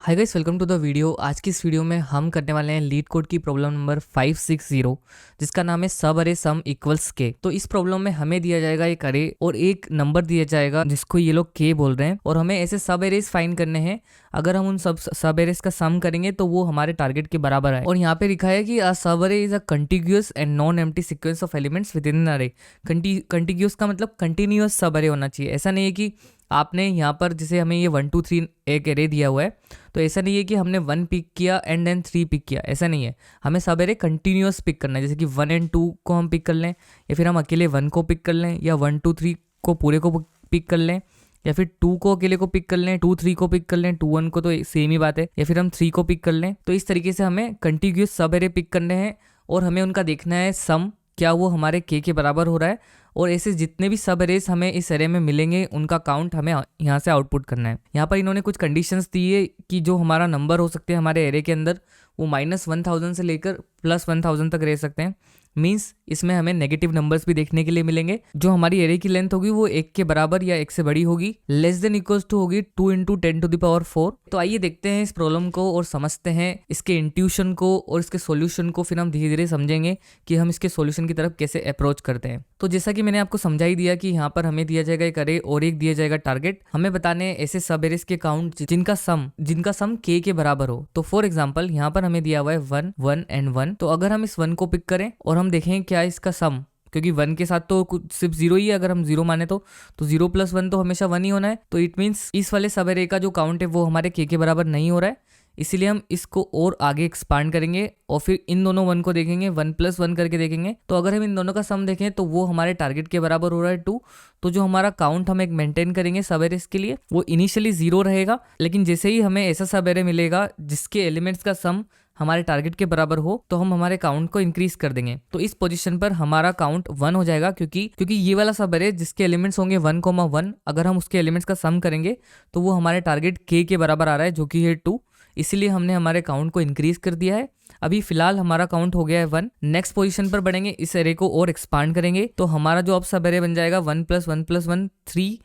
Hi guys, welcome to the video. आज की इस वीडियो में हम करने वाले हैं लीड कोड की प्रॉब्लम नंबर 560, जिसका नाम है सब अरे सम इक्वल्स के। तो इस प्रॉब्लम में हमें दिया जाएगा एक अरे और एक नंबर दिया जाएगा जिसको ये लोग के बोल रहे हैं, और हमें ऐसे सब एरेज फाइंड करने हैं। अगर हम उन सब एरेज का सम करेंगे तो वो हमारे टारगेट के बराबर है। और यहाँ पे लिखा है कि अ सब अरे is a continuous and non empty sequence of elements with in an अरे। कंटिन्यूअस का मतलब कंटिन्यूअस सब अरे होना चाहिए। ऐसा नहीं है कि आपने यहाँ पर जैसे हमें ये 1 2 3 एक एरे दिया हुआ है, तो ऐसा नहीं है कि हमने 1 पिक किया एंड देन 3 पिक किया, ऐसा नहीं है। हमें सब एरे कंटिन्यूअस पिक करना है। जैसे कि 1 एंड 2 को हम पिक कर लें, या फिर हम अकेले 1 को पिक कर लें, या 1 2 3 को पूरे को पिक कर लें, या फिर 2 को अकेले को पिक कर लें, 2 3 को पिक कर लें, 2 1 को, तो सेम ही बात है। या फिर हम 3 को पिक कर लें। तो इस तरीके से हमें कंटिन्यूअस सब एरे पिक करने हैं और हमें उनका देखना है सम क्या वो हमारे के बराबर हो रहा है। और ऐसे जितने भी सब एरेज हमें इस एरे में मिलेंगे उनका काउंट हमें यहाँ से आउटपुट करना है। यहाँ पर इन्होंने कुछ कंडीशंस दी है कि जो हमारा नंबर हो सकते हैं हमारे एरे के अंदर, वो -1000 से लेकर +1000 तक रह सकते हैं। मीन्स इसमें हमें नेगेटिव नंबर्स भी देखने के लिए मिलेंगे। जो हमारी एरे की लेंथ होगी वो 1 के बराबर या 1 से बड़ी होगी, लेस देन इक्वल्स टू होगी 2 × 10⁴। तो आइए देखते हैं इस प्रॉब्लम को और समझते हैं इसके इंट्यूशन को और इसके सॉल्यूशन को। फिर हम धीरे धीरे समझेंगे कि हम इसके सॉल्यूशन की तरफ कैसे अप्रोच करते हैं। तो जैसा कि मैंने आपको समझा ही दिया कि यहाँ पर हमें दिया जाएगा एक अरे और एक दिया जाएगा टारगेट। हमें बताने हैं ऐसे सब एरेज के काउंट जिनका सम के बराबर हो। तो फॉर एग्जाम्पल यहाँ पर हमें दिया हुआ है 1 1 एंड 1। तो अगर हम इस 1 को पिक करें और हम देखें क्या इसका सम, क्योंकि 1 के साथ तो कुछ सिर्फ 0 ही है। अगर हम 0 माने तो 0 + 1 तो हमेशा 1 ही होना है। तो इट मीन्स इस वाले सब एरे का जो काउंट है वो हमारे के बराबर नहीं हो रहा है। इसीलिए हम इसको और आगे एक्सपांड करेंगे और फिर इन दोनों 1 को देखेंगे, 1 + 1 करके देखेंगे। तो अगर हम इन दोनों का सम देखें तो वो हमारे टारगेट के बराबर हो रहा है 2। तो जो हमारा काउंट हम एक मेंटेन करेंगे सब एरेज के लिए, वो इनिशियली 0 रहेगा, लेकिन जैसे ही हमें ऐसा सब एरे मिलेगा जिसके एलिमेंट्स का सम हमारे टारगेट के बराबर हो, तो हम हमारे काउंट को इंक्रीज कर देंगे। तो इस पोजीशन पर हमारा काउंट 1 हो जाएगा, क्योंकि ये वाला सब एरे जिसके एलिमेंट्स होंगे 1, 1, अगर हम उसके एलिमेंट्स का सम करेंगे तो वो हमारे टारगेट के बराबर आ रहा है, जो कि है 2। इसीलिए हमने हमारे काउंट को इंक्रीज कर दिया है। अभी फिलहाल हमारा काउंट हो गया है 1। नेक्स्ट पोजीशन पर बढ़ेंगे, इस एरे को और एक्सपांड करेंगे, तो हमारा जो अब सब एरे बन जाएगा 1 + 1 + 1 3,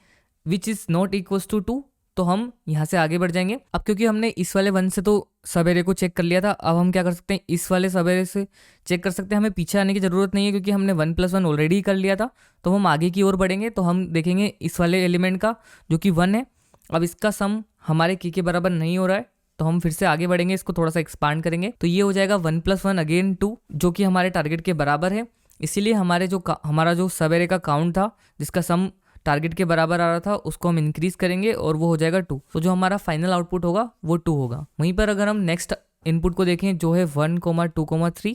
which is not equals to 2। तो हम यहाँ से आगे बढ़ जाएंगे। अब क्योंकि हमने इस वाले 1 से तो सब एरे को चेक कर लिया था, अब हम क्या कर सकते हैं, इस वाले सब एरे से चेक कर सकते हैं। हमें पीछे आने की जरूरत नहीं है, क्योंकि हमने 1 + 1 ऑलरेडी कर लिया था। तो हम आगे की ओर बढ़ेंगे, तो हम देखेंगे इस वाले एलिमेंट का जो कि 1 है। अब इसका सम हमारे के बराबर नहीं हो रहा है, तो हम फिर से आगे बढ़ेंगे, इसको थोड़ा सा एक्सपांड करेंगे। तो ये हो जाएगा 1 + 1 अगेन 2, जो कि हमारे टारगेट के बराबर है। इसीलिए हमारा जो सब एरे का काउंट था जिसका सम टारगेट के बराबर आ रहा था, उसको हम इंक्रीज करेंगे और वो हो जाएगा 2। तो जो हमारा फाइनल आउटपुट होगा वो 2 होगा। वहीं पर अगर हम नेक्स्ट इनपुट को देखें जो है 1, 2, 3,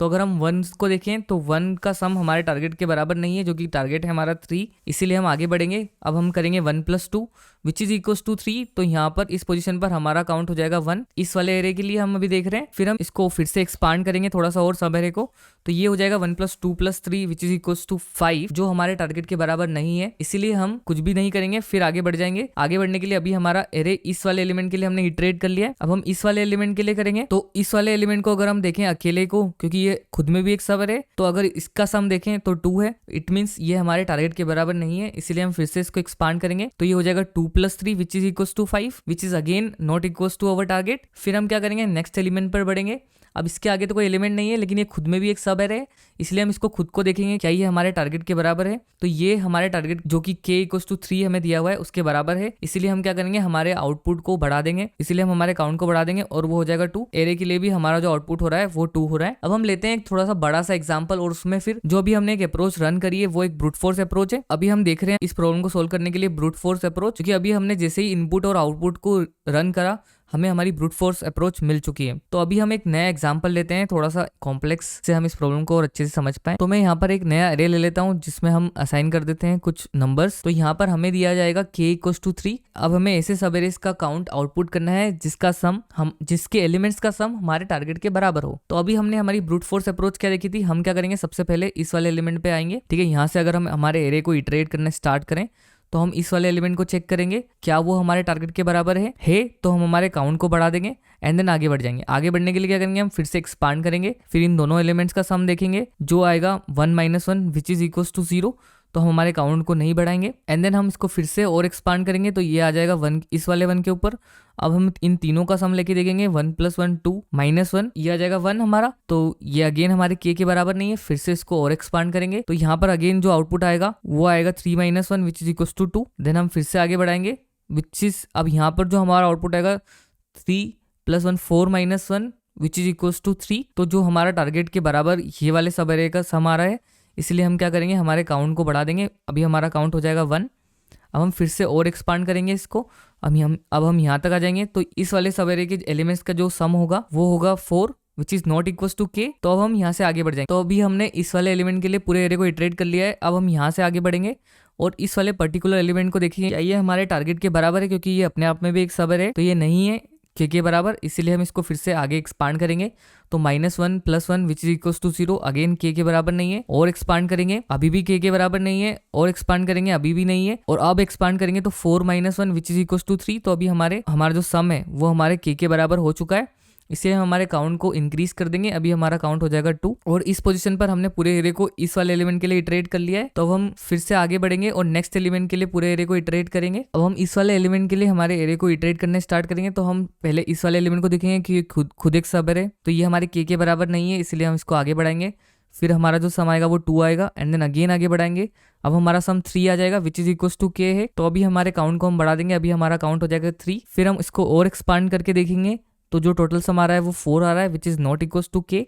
तो अगर हम 1 को देखें तो 1 का सम हमारे टारगेट के बराबर नहीं है, जो कि टारगेट है हमारा 3। इसीलिए हम आगे बढ़ेंगे। अब हम करेंगे 1 + 2 विच इज इक्वल्स टू 3। तो यहाँ पर इस पोजीशन पर हमारा काउंट हो जाएगा 1। इस वाले एरे के लिए हम अभी देख रहे हैं। फिर हम इसको फिर से एक्सपांड करेंगे थोड़ा सा और सब एरे को, तो ये हो जाएगा 1 + 2 + 3 विच इज इक्वल्स टू 5, जो हमारे टारगेट के बराबर नहीं है। इसीलिए हम कुछ भी नहीं करेंगे, फिर आगे बढ़ जाएंगे। आगे बढ़ने के लिए अभी हमारा एरे इस वाले एलिमेंट के लिए हमने इटरेट कर लिया है। अब हम इस वाले एलिमेंट के लिए करेंगे। तो इस वाले एलिमेंट को अगर हम देखें अकेले को, क्योंकि ये खुद में भी एक सब एरे, तो अगर इसका सम देखें तो 2 है। इट मीन्स ये हमारे टारगेट के बराबर नहीं है, इसलिए हम फिर से इसको एक्सपांड करेंगे। तो ये हो जाएगा 2 + 3 which is equals to 5, which is again not equals to our target. फिर हम क्या करेंगे, नेक्स्ट एलिमेंट पर बढ़ेंगे। अब इसके आगे तो कोई एलिमेंट नहीं है, लेकिन ये खुद में भी एक सब एरे है, इसलिए हम इसको खुद को देखेंगे क्या ये हमारे टारगेट के बराबर है। तो ये हमारे टारगेट जो कि के = 3 हमें दिया हुआ है उसके बराबर है। इसीलिए हम क्या करेंगे, हमारे आउटपुट को बढ़ा देंगे। इसीलिए हम हमारे काउंट को बढ़ा देंगे और वो हो जाएगा 2। एरे के लिए भी हमारा जो आउटपुट हो रहा है वो 2 हो रहा है। अब हम लेते हैं एक थोड़ा सा बड़ा सा एग्जाम्पल, और उसमें फिर जो भी हमने एक अप्रोच रन करी है वो एक ब्रूट फोर्स अप्रोच है। अभी हम देख रहे हैं इस प्रॉब्लम को सोल्व करने के लिए ब्रूट फोर्स अप्रोच, क्योंकि अभी हमने जैसे ही इनपुट और आउटपुट को रन करा हमें हमारी ब्रूट फोर्स अप्रोच मिल चुकी है। तो अभी हम एक नया एग्जांपल लेते हैं, थोड़ा सा कॉम्प्लेक्स से हम इस प्रॉब्लम को और अच्छे से समझ पाए। तो मैं यहाँ पर एक नया एरे ले लेता हूँ जिसमें हम असाइन कर देते हैं कुछ नंबर्स। तो यहाँ पर हमें दिया जाएगा के = 3। अब हमें ऐसे सब एरेज का काउंट आउटपुट करना है जिसके एलिमेंट्स का सम हमारे टारगेट के बराबर हो। तो अभी हमने हमारी ब्रूट फोर्स अप्रोच क्या देखी थी, हम क्या करेंगे, सबसे पहले इस वाले एलिमेंट पे आएंगे। ठीक है, यहाँ से अगर हम हमारे एरे को इटरेट करना स्टार्ट करें तो हम इस वाले एलिमेंट को चेक करेंगे क्या वो हमारे टारगेट के बराबर है तो हम हमारे काउंट को बढ़ा देंगे एंड देन आगे बढ़ जाएंगे। आगे बढ़ने के लिए क्या करेंगे, हम फिर से एक्सपांड करेंगे। फिर इन दोनों एलिमेंट्स का सम देखेंगे, जो आएगा 1 - 1 विच इज इक्वल्स टू 0। तो हम हमारे काउंट को नहीं बढ़ाएंगे। एंड देन हम इसको फिर से और एक्सपांड करेंगे तो ये आ जाएगा 1 इस वाले 1 के ऊपर। अब हम इन तीनों का सम लेके देखेंगे 1 + 1 2 -1, ये आ जाएगा 1 हमारा। तो ये अगेन हमारे के बराबर नहीं है, फिर से इसको और एक्सपांड करेंगे तो यहाँ पर अगेन जो आउटपुट आएगा वो आएगा 3 - 1 which is equal to 2। Then हम फिर से आगे बढ़ाएंगे विच इज, अब यहाँ पर जो हमारा आउटपुट आएगा 3 + 1 4 - 1 विच इज इक्वल टू 3। तो जो हमारा टारगेट के बराबर ये वाले सब एरे का सम आ रहा है, इसलिए हम क्या करेंगे, हमारे काउंट को बढ़ा देंगे। अभी हमारा काउंट हो जाएगा 1। अब हम फिर से और एक्सपांड करेंगे इसको। अब हम यहाँ तक आ जाएंगे तो इस वाले सब एरे के एलिमेंट्स का जो सम होगा वो होगा 4 which is not equal to k. तो अब हम यहाँ से आगे बढ़ जाएंगे। तो अभी हमने इस वाले एलिमेंट के लिए पूरे एरे को इटरेट कर लिया है। अब हम यहाँ से आगे बढ़ेंगे और इस वाले पर्टिकुलर एलिमेंट को देखिए, क्या ये हमारे टारगेट के बराबर है, क्योंकि ये अपने आप में भी एक सब एरे है, तो ये नहीं है के बराबर, इसीलिए हम इसको फिर से आगे एक्सपांड करेंगे। तो -1 + 1 which is equal to 0, again के बराबर नहीं है, और एक्सपांड करेंगे अभी भी के बराबर नहीं है, और एक्सपांड करेंगे अभी भी नहीं है, और अब एक्सपांड करेंगे तो 4 - 1 विच इज इक्वल टू 3। तो अभी हमारा जो सम है वो हमारे के बराबर हो चुका है, इसलिए हम हमारे काउंट को इंक्रीज कर देंगे। अभी हमारा काउंट हो जाएगा 2, और इस पोजीशन पर हमने पूरे एरे को इस वाले एलिमेंट के लिए इटरेट कर लिया है। तो अब हम फिर से आगे बढ़ेंगे और नेक्स्ट एलिमेंट के लिए पूरे एरे को इटरेट करेंगे। अब हम इस वाले एलिमेंट के लिए हमारे एरे को इटरेट करने स्टार्ट करेंगे। तो हम पहले इस वाले एलिमेंट को देखेंगे कि खुद एक सब एरे, तो ये हमारे के बराबर नहीं है, इसलिए हम इसको आगे बढ़ाएंगे। फिर हमारा जो सम आएगा वो 2 आएगा, एंड देन अगेन आगे बढ़ाएंगे। अब हमारा सम 3 आ जाएगा विच इज इक्वल टू के है। तो अभी हमारे काउंट को हम बढ़ा देंगे, अभी हमारा काउंट हो जाएगा 3। फिर हम इसको और एक्सपांड करके देखेंगे तो जो टोटल सम आ रहा है वो 4 आ रहा है which is not equal to k.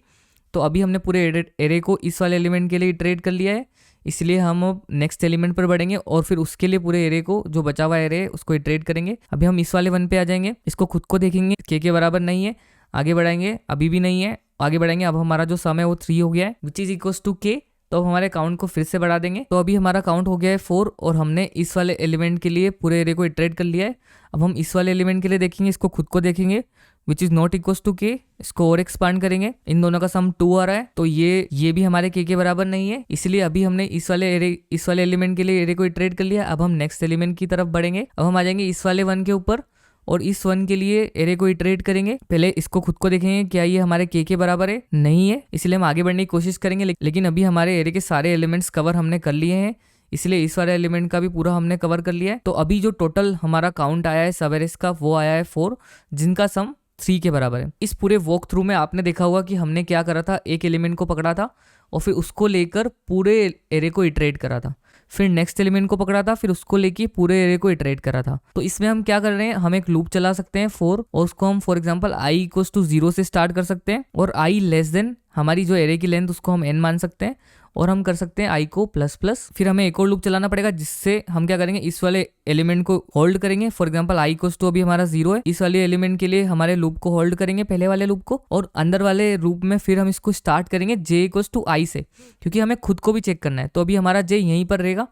तो अभी हमने पूरे एरे को इस वाले एलिमेंट के लिए इटरेट कर लिया है, इसलिए हम अब नेक्स्ट एलिमेंट पर बढ़ेंगे और फिर उसके लिए पूरे एरे को, जो बचा हुआ एरे है, उसको इटरेट करेंगे। अभी हम इस वाले 1 पे आ जाएंगे, इसको खुद को देखेंगे, के बराबर नहीं है, आगे बढ़ाएंगे अभी भी नहीं है, आगे बढ़ाएंगे। अब हमारा जो सम है वो 3 हो गया है विच इज इक्वल टू के। तो अब हमारे काउंट को फिर से बढ़ा देंगे। तो अभी हमारा काउंट हो गया है 4, और हमने इस वाले एलिमेंट के लिए पूरे एरे को इटरेट कर लिया है। अब हम इस वाले एलिमेंट के लिए देखेंगे, इसको खुद को देखेंगे which is not equal to k, इसको और एक्सपांड करेंगे, इन दोनों का सम 2 आ रहा है, तो ये भी हमारे के बराबर नहीं है, इसलिए अभी हमने इस वाले एलिमेंट के लिए एरे को इटरेट कर लिया। अब हम नेक्स्ट एलिमेंट की तरफ बढ़ेंगे। अब हम आ जाएंगे इस वाले 1 के ऊपर और इस 1 के लिए एरे को इटरेट करेंगे। पहले इसको खुद को देखेंगे, क्या ये हमारे के बराबर है, नहीं है, इसलिए हम आगे बढ़ने की कोशिश करेंगे। लेकिन अभी हमारे एरे के सारे एलिमेंट्स कवर हमने कर लिए हैं, इसलिए इस वाले एलिमेंट का भी पूरा हमने कवर कर लिया है। तो अभी जो टोटल हमारा काउंट आया है सब एरेस का, वो आया है 4, जिनका सम 3 के बराबर है। इस पूरे वॉक थ्रू में आपने देखा होगा कि हमने क्या करा था, एक एलिमेंट को पकड़ा था और फिर उसको लेकर पूरे एरे को इटरेट करा था, फिर नेक्स्ट एलिमेंट को पकड़ा था, फिर उसको लेके पूरे एरे को इटरेट करा था। तो इसमें हम क्या कर रहे हैं, हम एक लूप चला सकते हैं 4, और उसको हम for example i equals to 0 से स्टार्ट कर सकते हैं, और i लेस देन हमारी जो एरे की लेंथ उसको हम n मान सकते हैं, और हम कर सकते हैं i को ++। फिर हमें एक और लूप चलाना पड़ेगा, जिससे हम क्या करेंगे, इस वाले एलिमेंट को होल्ड करेंगे। For example i equals to अभी हमारा 0 है, इस वाले एलिमेंट के लिए हमारे लूप को होल्ड करेंगे, पहले वाले लूप को, और अंदर वाले लूप में फिर हम इसको स्टार्ट करेंगे j इक्वल्स टू i से, क्योंकि हमें खुद को भी चेक करना है। तो अभी हमारा j यहीं पर रहेगा,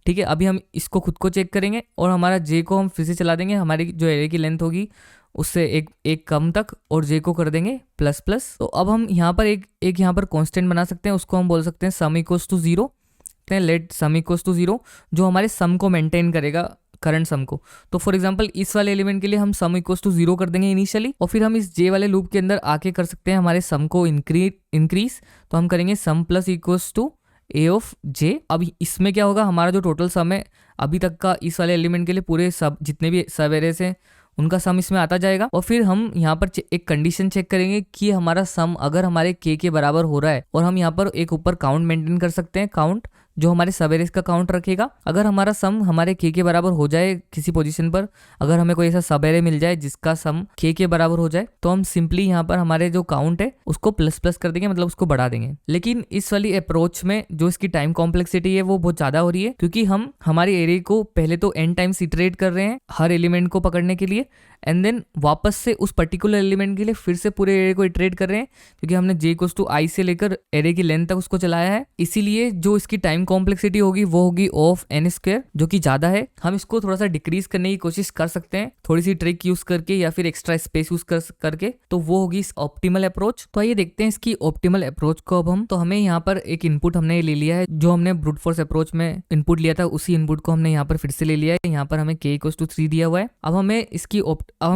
ठीक है। अभी हम इसको खुद को चेक करेंगे और हमारा j को हम फिर से चला देंगे, हमारी जो एरे की लेंथ होगी उससे एक कम तक, और j को कर देंगे ++। तो अब हम यहाँ पर एक यहाँ पर कांस्टेंट बना सकते हैं, उसको हम बोल सकते हैं sum equals to 0, let sum equals to 0, जो हमारे सम को मेंटेन करेगा, करंट सम को। तो फॉर एग्जांपल इस वाले एलिमेंट के लिए हम सम इक्वल्स टू 0 कर देंगे इनिशियली, और फिर हम इस j वाले लूप के अंदर आके कर सकते हैं हमारे सम को इंक्रीज। तो हम करेंगे sum plus equals to a of j। अब इसमें क्या होगा, हमारा जो टोटल सम है अभी तक का इस वाले एलिमेंट के लिए, पूरे सब जितने भी सब एरेस हैं उनका सम इसमें आता जाएगा। और फिर हम यहाँ पर एक कंडीशन चेक करेंगे कि हमारा सम अगर हमारे के बराबर हो रहा है, और हम यहाँ पर एक ऊपर काउंट मेंटेन कर सकते हैं, काउंट जो हमारे सब एरेस का काउंट रखेगा। अगर हमारा सम हमारे के बराबर हो जाए किसी पोजीशन पर, अगर हमें कोई ऐसा सब एरे मिल जाए जिसका सम के बराबर हो जाए, तो हम सिंपली यहाँ पर हमारे जो काउंट है उसको ++ कर देंगे, मतलब उसको बढ़ा देंगे। लेकिन इस वाली अप्रोच में जो इसकी टाइम कॉम्प्लेक्सिटी है वो बहुत ज्यादा हो रही है, क्योंकि हम हमारे एरे को पहले तो n टाइम्स इटरेट कर रहे हैं हर एलिमेंट को पकड़ने के लिए, एंड देन वापस से उस पर्टिकुलर एलिमेंट के लिए फिर से पूरे एरे को इटरेट कर रहे हैं, क्योंकि हमने j इक्वल्स टू i से लेकर एरे की लेंथ तक उसको चलाया है। इसीलिए जो इसकी टाइम कॉम्प्लेक्सिटी होगी वो होगी ऑफ n², जो कि ज्यादा है। हम इसको थोड़ा सा डिक्रीज करने की कोशिश कर सकते हैं, थोड़ी सी ट्रिक यूज करके या फिर एक्स्ट्रा स्पेस यूज करके, तो वो होगी ऑप्टिमल अप्रोच। तो आइए देखते हैं इसकी ऑप्टिमल अप्रोच को। अब हम तो हमें यहाँ पर एक इनपुट हमने ले लिया है, जो हमने ब्रूट फोर्स अप्रोच में इनपुट लिया था, उसी इनपुट को हमने यहाँ पर फिर से ले लिया है। यहाँ पर हमें k इक्वल्स टू 3 दिया हुआ है। अब हम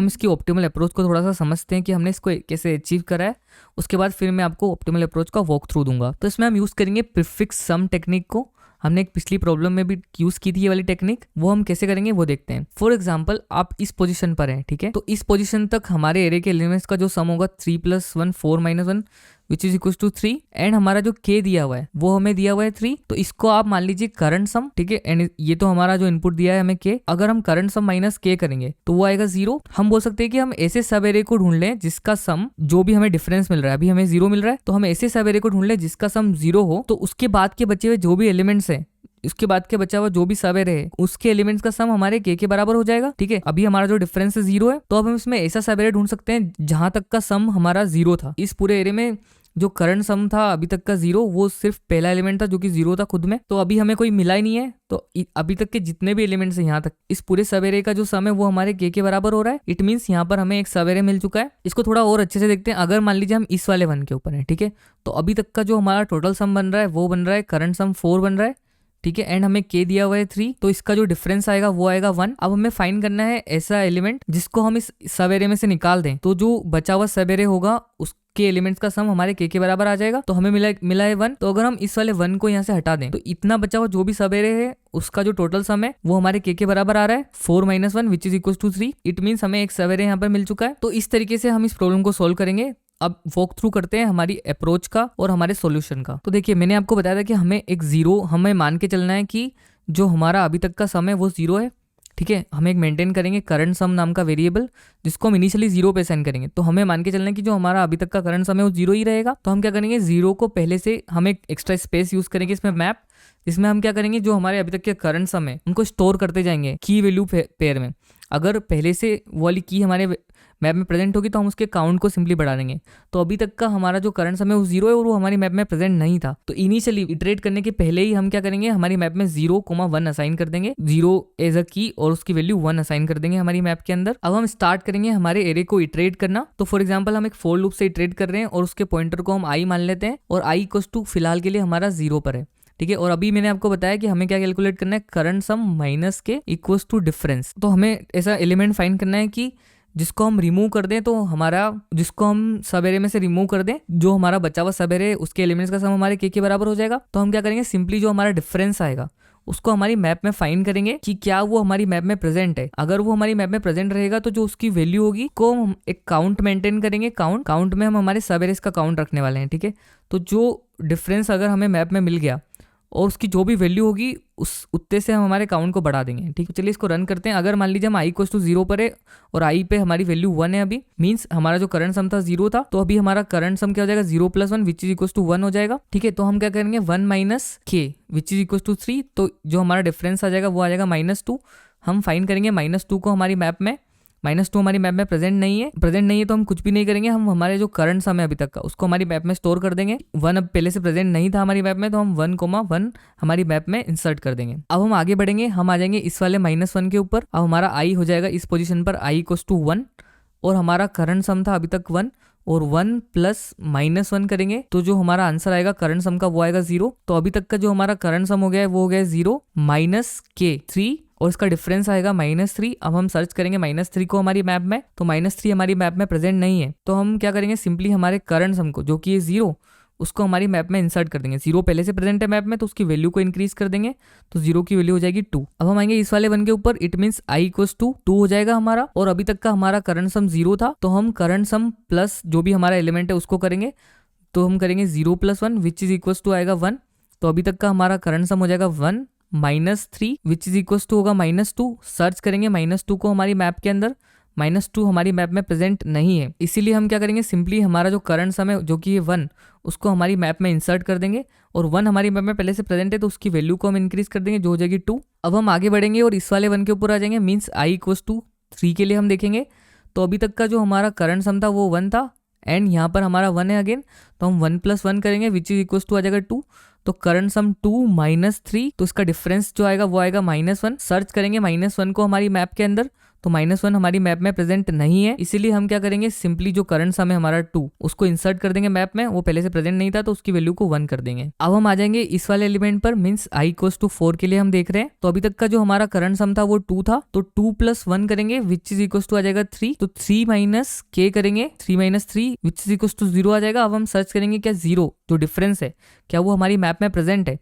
इसकी ऑप्टिमल अप्रोच को थोड़ा सा समझते हैं कि हमने इसको कैसे अचीव करा है। उसके बाद फिर मैं आपको ऑप्टिमल अप्रोच का वॉक थ्रू दूंगा। तो इसमें हम यूज करेंगे प्रीफिक्स सम टेक्निक को। हमने एक पिछली प्रॉब्लम में भी यूज की थी ये वाली टेक्निक, वो हम कैसे करेंगे वो देखते हैं। फॉर एग्जाम्पल आप इस पोजीशन पर हैं, ठीक है, तो इस पोजीशन तक हमारे एरे के एलिमेंट्स का जो सम होगा 3 + 1 4 - 1 which is equal to 3 and हमारा जो k दिया हुआ है वो हमें दिया हुआ है 3, तो इसको आप मान लीजिए करंट सम, ठीक है, एंड ये तो हमारा जो इनपुट दिया है हमें k, अगर हम करंट सम माइनस k करेंगे तो वो आएगा 0। हम बोल सकते हैं कि हम ऐसे सब एरे को ढूंढ लें जिसका सम, जो भी हमें डिफरेंस मिल रहा है, अभी हमें 0 मिल रहा है, तो हम ऐसे सब एरे को ढूंढ लें जिसका सम 0 हो, तो उसके बाद के बचे हुए जो भी एलिमेंट्स है, उसके बाद के बचा हुआ जो भी सब एरे है उसके एलिमेंट्स का सम हमारे k के बराबर हो जाएगा, ठीक है। अभी हमारा जो डिफरेंस है 0 है, तो अब हम इसमें ऐसा सब एरे ढूंढ सकते हैं जहां तक का सम हमारा 0 था। इस पूरे एरे में जो करंट सम था अभी तक का 0, वो सिर्फ पहला एलिमेंट था जो कि 0 था खुद में, तो अभी हमें कोई मिला ही नहीं है। तो अभी तक के जितने भी एलिमेंट्स हैं यहाँ तक, इस पूरे सब एरे का जो सम है वो हमारे k के बराबर हो रहा है। इट मींस यहाँ पर हमें एक सब एरे मिल चुका है। इसको थोड़ा और अच्छे से देखते हैं। अगर मान लीजिए हम इस वाले 1 के ऊपर है, ठीक है, तो अभी तक का जो हमारा टोटल सम बन रहा है वो बन रहा है करंट सम 4 बन रहा है, ठीक है, एंड हमें k दिया हुआ है 3, तो इसका जो डिफरेंस आएगा वो आएगा 1। अब हमें फाइंड करना है ऐसा एलिमेंट जिसको हम इस सब एरे में से निकाल दें, तो जो बचा हुआ सब एरे होगा उसके एलिमेंट्स का सम हमारे k के बराबर आ जाएगा। तो हमें मिला है 1, तो अगर हम इस वाले 1 को यहाँ से हटा दें तो इतना बचा हुआ जो भी सब एरे है उसका जो टोटल सम है वो हमारे k के बराबर आ रहा है 4 - 1 which is equal to 3। It means हमें एक सब एरे यहाँ पर मिल चुका है। तो इस तरीके से हम इस प्रॉब्लम को सोल्व करेंगे। अब वॉक थ्रू करते हैं हमारी अप्रोच का और हमारे सॉल्यूशन का। तो देखिए मैंने आपको बताया था कि हमें एक 0 हमें मान के चलना है कि जो हमारा अभी तक का सम है वो 0 है, ठीक है। हम एक मेंटेन करेंगे करंट सम नाम का वेरिएबल जिसको हम इनिशियली 0 पे असाइन करेंगे, तो हमें मान के चलना है कि जो हमारा अभी तक का करंट सम है वो 0 ही रहेगा। तो हम क्या करेंगे, 0 को पहले से हम एक एक्स्ट्रा स्पेस यूज करेंगे इसमें मैप, इसमें हम क्या करेंगे जो हमारे अभी तक के करंट सम है उनको स्टोर करते जाएंगे की वैल्यू पेयर में। अगर पहले से वो वाली की हमारे मैप में प्रेजेंट होगी तो हम उसके काउंट को सिंपली बढ़ा देंगे। तो अभी तक का हमारा जो करंट सम है वो 0 है और वो हमारी मैप में प्रेजेंट नहीं था, तो इनिशियली इटरेट करने के पहले ही हम क्या करेंगे, हमारी मैप में 0,1 असाइन कर देंगे, 0 एज अ की और उसकी वैल्यू 1 असाइन कर देंगे हमारी मैप के अंदर। अब हम स्टार्ट करेंगे हमारे एरे को इटरेट करना। तो फॉर एग्जाम्पल हम एक फोर लूप से इटरेट कर रहे हैं और उसके पॉइंटर को हम आई मान लेते हैं और आई इक्वल्स टू फिलहाल के लिए हमारा 0 पर है, ठीक है। और अभी मैंने आपको बताया कि हमें क्या कैलकुलेट करना है, करंट सम माइनस के इक्वल्स टू डिफरेंस। तो हमें ऐसा एलिमेंट फाइंड करना है कि जिसको हम रिमूव कर दें, तो हमारा जिसको हम सब एरे में से रिमूव कर दें, जो हमारा बचा हुआ सब एरे उसके एलिमेंट्स का सम हमारे k के बराबर हो जाएगा। तो हम क्या करेंगे, सिंपली जो हमारा डिफरेंस आएगा उसको हमारी मैप में फाइंड करेंगे कि क्या वो हमारी मैप में प्रेजेंट है। अगर वो हमारी मैप में प्रेजेंट रहेगा तो जो उसकी वैल्यू होगी को हम एक काउंट मेंटेन करेंगे। काउंट में हम हमारे सब एरेस का काउंट रखने वाले हैं, ठीक है। तो जो डिफरेंस अगर हमें मैप में मिल गया और उसकी जो भी वैल्यू होगी उस उत्ते से हम हमारे काउंट को बढ़ा देंगे, ठीक है। चलिए इसको रन करते हैं। अगर मान लीजिए हम i इक्वल्स टू 0 पर है और i पे हमारी वैल्यू 1 है, अभी मींस हमारा जो करंट सम था 0 था, तो अभी हमारा करंट सम क्या हो जाएगा, 0 + 1 विच इज इक्वल्स टू 1 हो जाएगा, ठीक है। तो हम क्या करेंगे 1 - k which is equals to 3, तो जो हमारा डिफरेंस आ जाएगा वो आ जाएगा -2। हम फाइंड करेंगे -2 को हमारी मैप में, -2 हमारी मैप में प्रेजेंट नहीं है तो हम कुछ भी नहीं करेंगे, हम हमारे जो करंट सम है अभी तक का उसको हमारी मैप में स्टोर कर देंगे। 1 अब पहले से प्रेजेंट नहीं था हमारी मैप में, तो हम 1,1 हमारी मैप में इंसर्ट कर देंगे। अब हम आगे बढ़ेंगे, हम आ जाएंगे इस वाले -1 के ऊपर। अब हमारा i हो जाएगा इस पोजीशन पर i इक्वल्स टू 1 और हमारा करंट सम था अभी तक 1 और 1 + -1 करेंगे तो जो हमारा आंसर आएगा करंट सम का वो आएगा 0। तो अभी तक का जो हमारा करंट सम हो गया है वो हो गया 0 - k 3 और इसका डिफरेंस आएगा -3। अब हम सर्च करेंगे -3 को हमारी मैप में, तो -3 हमारी मैप में प्रेजेंट नहीं है, तो हम क्या करेंगे, सिंपली हमारे करंट सम को जो कि 0 उसको हमारी मैप में इंसर्ट कर देंगे। 0 पहले से प्रेजेंट है मैप में तो उसकी वैल्यू को इंक्रीज कर देंगे, तो 0 की वैल्यू हो जाएगी 2। अब हम आएंगे इस वाले 1 के ऊपर, it means i equals to 2 हो जाएगा हमारा, और अभी तक का हमारा करंट सम 0 था, तो हम करंट सम प्लस जो भी हमारा एलिमेंट है उसको करेंगे। तो हम करेंगे 0 + 1 विच इज इक्वल्स टू आएगा 1, तो अभी तक का हमारा करंट सम हो जाएगा 1 - 3 विच इज इक्वल्स टू होगा -2। सर्च करेंगे -2 को हमारी मैप के अंदर, -2 हमारी मैप में प्रेजेंट नहीं है, इसीलिए हम क्या करेंगे, सिंपली हमारा जो करंट सम है जो कि 1 उसको हमारी मैप में इंसर्ट कर देंगे, और 1 हमारी मैप में पहले से प्रेजेंट है तो उसकी वैल्यू को हम इंक्रीज कर देंगे जो हो जाएगी 2। अब हम आगे बढ़ेंगे और इस वाले 1 के ऊपर आ जाएंगे, मीन्स i इक्वल्स टू 3 के लिए हम देखेंगे। तो अभी तक का जो हमारा करंट सम था वो 1 था एंड यहाँ पर हमारा 1 है अगेन, तो हम 1 + 1 करेंगे विच इज इक्वल्स टू आ जाएगा 2। तो करंट सम 2 - 3, तो इसका डिफरेंस जो आएगा वो आएगा -1। सर्च करेंगे -1 को हमारी मैप के अंदर, तो -1 हमारी मैप में प्रेजेंट नहीं है, इसीलिए हम क्या करेंगे, सिंपली जो करंट सम है हमारा 2 उसको इंसर्ट कर देंगे मैप में, वो पहले से प्रेजेंट नहीं था तो उसकी वैल्यू को 1 कर देंगे। अब हम आ जाएंगे इस वाले एलिमेंट पर, मींस i इक्वल्स टू 4 के लिए हम देख रहे हैं। तो अभी तक का जो हमारा करंट सम था वो 2 था, तो 2 + 1 करेंगे विच इज इक्वल्स टू आ जाएगा 3, तो 3 - k करेंगे, 3 - 3 विच इज इक्वल्स टू 0 आ जाएगा। अब हम सर्च करेंगे क्या 0 जो डिफरेंस है क्या वो हमारी मैप में प्रेजेंट है,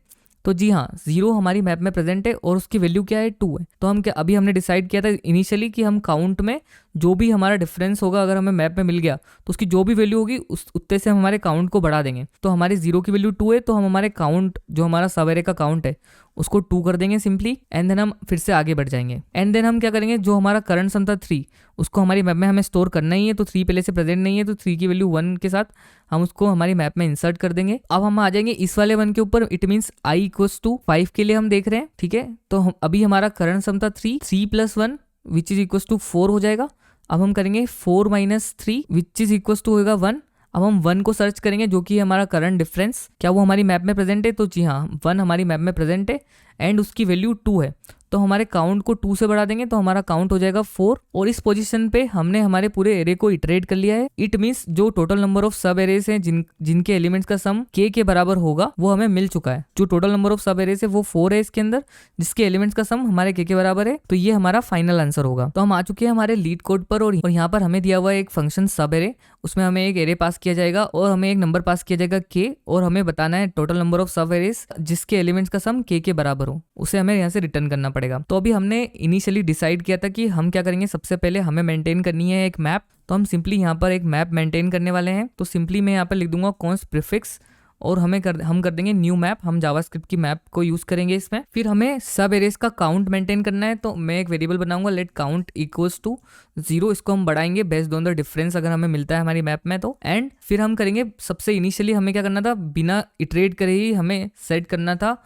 तो जी हाँ, 0 हमारी मैप में प्रेजेंट है और उसकी वैल्यू क्या है, 2 है। तो हम क्या अभी हमने डिसाइड किया था इनिशियली कि हम काउंट में जो भी हमारा डिफरेंस होगा अगर हमें मैप में मिल गया तो उसकी जो भी वैल्यू होगी उस उतने से हम हमारे काउंट को बढ़ा देंगे। तो हमारे 0 की वैल्यू 2 है तो हम हमारे काउंट जो हमारा सब एरे का काउंट है उसको 2 कर देंगे सिंपली, एंड देन हम फिर से आगे बढ़ जाएंगे। एंड देन हम क्या करेंगे, जो हमारा करंट सम था 3 उसको हमारी मैप में हमें स्टोर करना ही है, तो 3 पहले से प्रेजेंट नहीं है तो 3 की वैल्यू 1 के साथ हम उसको हमारी मैप में इंसर्ट कर देंगे। अब हम आ जाएंगे इस वाले 1 के ऊपर, it means i equals to 5 के लिए हम देख रहे हैं, ठीक है। तो हम अभी हमारा करंट सम था 3 plus 1 which is equals to 4 हो जाएगा। अब हम करेंगे 4 minus 3 which is equals to होगा 1। अब हम 1 को सर्च करेंगे जो कि हमारा करंट डिफरेंस, क्या वो हमारी मैप में प्रेजेंट है, तो जी हाँ 1 हमारी मैप में प्रेजेंट है एंड उसकी वैल्यू 2 है। तो हमारे काउंट को 2 से बढ़ा देंगे तो हमारा काउंट हो जाएगा 4, और इस पोजीशन पे हमने हमारे पूरे एरे को इटरेट कर लिया है। इट मीन्स जो टोटल नंबर ऑफ सब एरेस हैं जिनके एलिमेंट्स का सम k के बराबर होगा वो हमें मिल चुका है। जो टोटल नंबर ऑफ सब एरेस है वो 4 है इसके अंदर, जिसके एलिमेंट्स का सम हमारे k के बराबर है। तो ये हमारा फाइनल आंसर होगा। तो हम आ चुके हैं हमारे लीड कोड पर, और यहाँ पर हमें दिया हुआ है एक फंक्शन सब एरे, उसमें हमें एक एरे पास किया जाएगा और हमें एक नंबर पास किया जाएगा k, और हमें बताना है टोटल नंबर ऑफ सब एरेस जिसके एलिमेंट्स का सम k के बराबर हो, उसे हमें यहाँ से रिटर्न करना पड़ेगा। तो अभी हमने इनिशियली डिसाइड किया था कि हम क्या करेंगे, सबसे पहले हमें मेंटेन करनी है एक मैप। तो हम सिंपली यहाँ पर एक मैप मेंटेन करने वाले हैं। तो सिंपली मैं यहाँ पर लिख दूंगा कॉन्स्ट प्रीफिक्स, और हम कर देंगे न्यू मैप। हम जावास्क्रिप्ट की मैप को यूज करेंगे इसमें। फिर हमें सब एरेस का काउंट मेंटेन करना है, तो मैं एक वेरिएबल बनाऊंगा लेट काउंट इक्वल्स टू 0। इसको हम बढ़ाएंगे बेस्ड ऑन द डिफरेंस अगर हमें मिलता है हमारी मैप में तो। एंड फिर हम करेंगे, सबसे इनिशियली हमें क्या करना था, बिना इटरेट करे ही हमें सेट करना था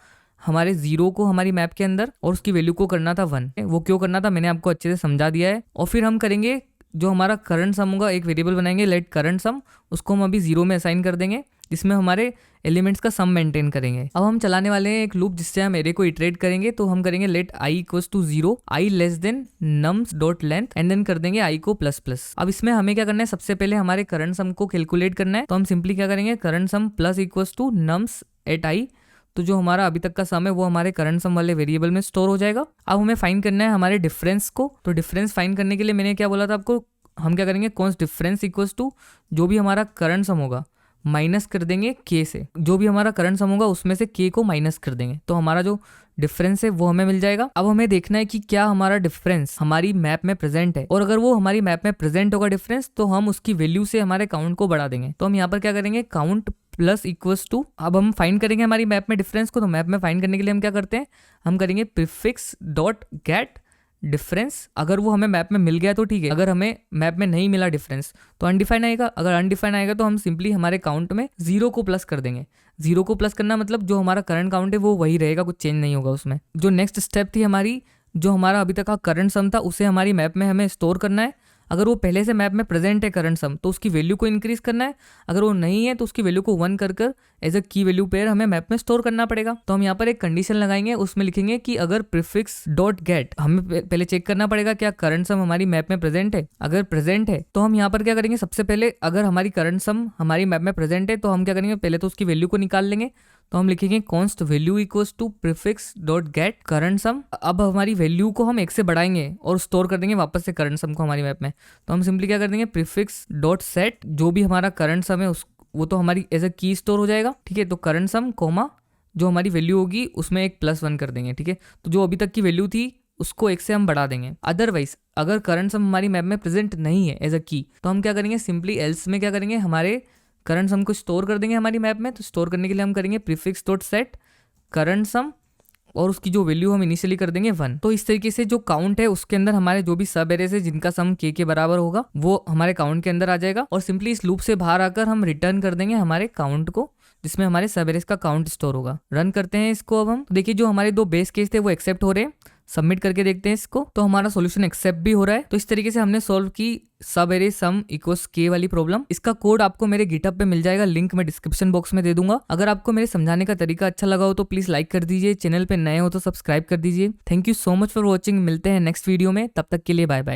हमारे 0 को हमारी मैप के अंदर, और उसकी वैल्यू को करना था 1। वो क्यों करना था मैंने आपको अच्छे से समझा दिया है। और फिर हम करेंगे जो हमारा करंट सम होगा, एक वेरिएबल बनाएंगे लेट करंट सम, उसको हम अभी 0 में असाइन कर देंगे, जिसमें हमारे एलिमेंट्स का सम मेंटेन करेंगे। अब हम चलाने वाले हैं एक लूप जिससे हम एरे को इटरेट करेंगे। तो हम करेंगे let i equals to 0, i less than nums dot length, and then कर देंगे i को प्लस प्लस। अब इसमें हमें क्या करना है, सबसे पहले हमारे करंट सम को कैलकुलेट करना है। तो हम सिंपली क्या करेंगे, current sum plus equals to nums at i। तो जो हमारा अभी तक का सम है वो हमारे करंट सम वाले वेरिएबल में स्टोर हो जाएगा। अब हमें फाइंड करना है हमारे डिफरेंस को। तो डिफरेंस फाइंड करने के लिए मैंने क्या बोला था आपको, हम क्या करेंगे, कॉन्स्ट डिफरेंस इक्वल्स टू जो भी हमारा करंट सम होगा माइनस कर देंगे k से, जो भी हमारा करंट सम होगा उसमें से k को माइनस कर देंगे, तो हमारा जो डिफरेंस है वो हमें मिल जाएगा। अब हमें देखना है कि क्या हमारा डिफरेंस हमारी मैप में प्रेजेंट है, और अगर वो हमारी मैप में प्रेजेंट होगा डिफरेंस तो हम उसकी वैल्यू से हमारे काउंट को बढ़ा देंगे। तो हम यहाँ पर क्या करेंगे, काउंट प्लस इक्वल्स टू, अब हम फाइंड करेंगे हमारी मैप में डिफरेंस को। तो मैप में फाइंड करने के लिए हम क्या करते हैं, हम करेंगे प्रीफिक्स डॉट गेट डिफरेंस। अगर वो हमें मैप में मिल गया तो ठीक है, अगर हमें मैप में नहीं मिला डिफरेंस तो अनडिफाइन आएगा। अगर अनडिफाइन आएगा तो हम सिंपली हमारे काउंट में 0 को प्लस कर देंगे। 0 को प्लस करना मतलब जो हमारा करंट काउंट है वो वही रहेगा, कुछ चेंज नहीं होगा उसमें। जो नेक्स्ट स्टेप थी हमारी, जो हमारा अभी तक का करंट सम था उसे हमारी मैप में हमें स्टोर करना है। अगर वो पहले से मैप में प्रेजेंट है करंट सम तो उसकी वैल्यू को इंक्रीज करना है, अगर वो नहीं है तो उसकी वैल्यू को 1 कर एज अ की वैल्यू पेयर हमें मैप में स्टोर करना पड़ेगा। तो हम यहाँ पर एक कंडीशन लगाएंगे, उसमें लिखेंगे कि अगर प्रीफिक्स डॉट गेट, हमें पहले चेक करना पड़ेगा क्या करंट सम हमारी मैप में प्रेजेंट है। अगर प्रेजेंट है तो हम यहाँ पर क्या करेंगे, सबसे पहले अगर हमारी करंट सम हमारी मैप में प्रेजेंट है तो हम क्या करेंगे, पहले तो उसकी वैल्यू को निकाल लेंगे। तो हम लिखेंगे const value equals to prefix dot get current sum. अब हमारी वैल्यू को हम 1 से बढ़ाएंगे और स्टोर कर देंगे वापस से करंट सम को हमारी मैप में। तो हम सिंपली क्या कर देंगे, प्रीफिक्स डॉट सेट, जो भी हमारा करंट सम है वो तो हमारी एज अ की स्टोर हो जाएगा, ठीक है। तो करंट सम कोमा जो हमारी वैल्यू होगी उसमें एक +1 कर देंगे, ठीक है। तो जो अभी तक की वैल्यू थी उसको 1 से हम बढ़ा देंगे। अदरवाइज अगर करंट सम हमारी मैप में प्रेजेंट नहीं है एज अ की, तो हम क्या करेंगे, सिंपली एल्स में क्या करेंगे, हमारे करंट सम को स्टोर कर देंगे हमारी मैप में। तो स्टोर करने के लिए हम करेंगे प्रीफिक्स डॉट सेट करंट सम, और उसकी जो वैल्यू हम इनिशियली कर देंगे 1। तो इस तरीके से जो काउंट है उसके अंदर हमारे जो भी सब एरेस है जिनका सम k के बराबर होगा वो हमारे काउंट के अंदर आ जाएगा, और सिंपली इस लूप से बाहर आकर हम रिटर्न कर देंगे हमारे काउंट को, जिसमें हमारे सब एरेस का काउंट स्टोर होगा। रन करते हैं इसको। अब हम देखिए जो हमारे 2 बेस केस थे वो एक्सेप्ट हो रहे हैं। सबमिट करके देखते हैं इसको, तो हमारा सॉल्यूशन एक्सेप्ट भी हो रहा है। तो इस तरीके से हमने सॉल्व की सब एरे सम इक्वल्स k वाली प्रॉब्लम। इसका कोड आपको मेरे गिटहब पे मिल जाएगा, लिंक मैं डिस्क्रिप्शन बॉक्स में दे दूंगा। अगर आपको मेरे समझाने का तरीका अच्छा लगा हो तो प्लीज लाइक कर दीजिए, चैनल पे नए हो तो सब्सक्राइब कर दीजिए। Thank you so much for watching. मिलते हैं नेक्स्ट वीडियो में, तब तक के लिए बाय बाय।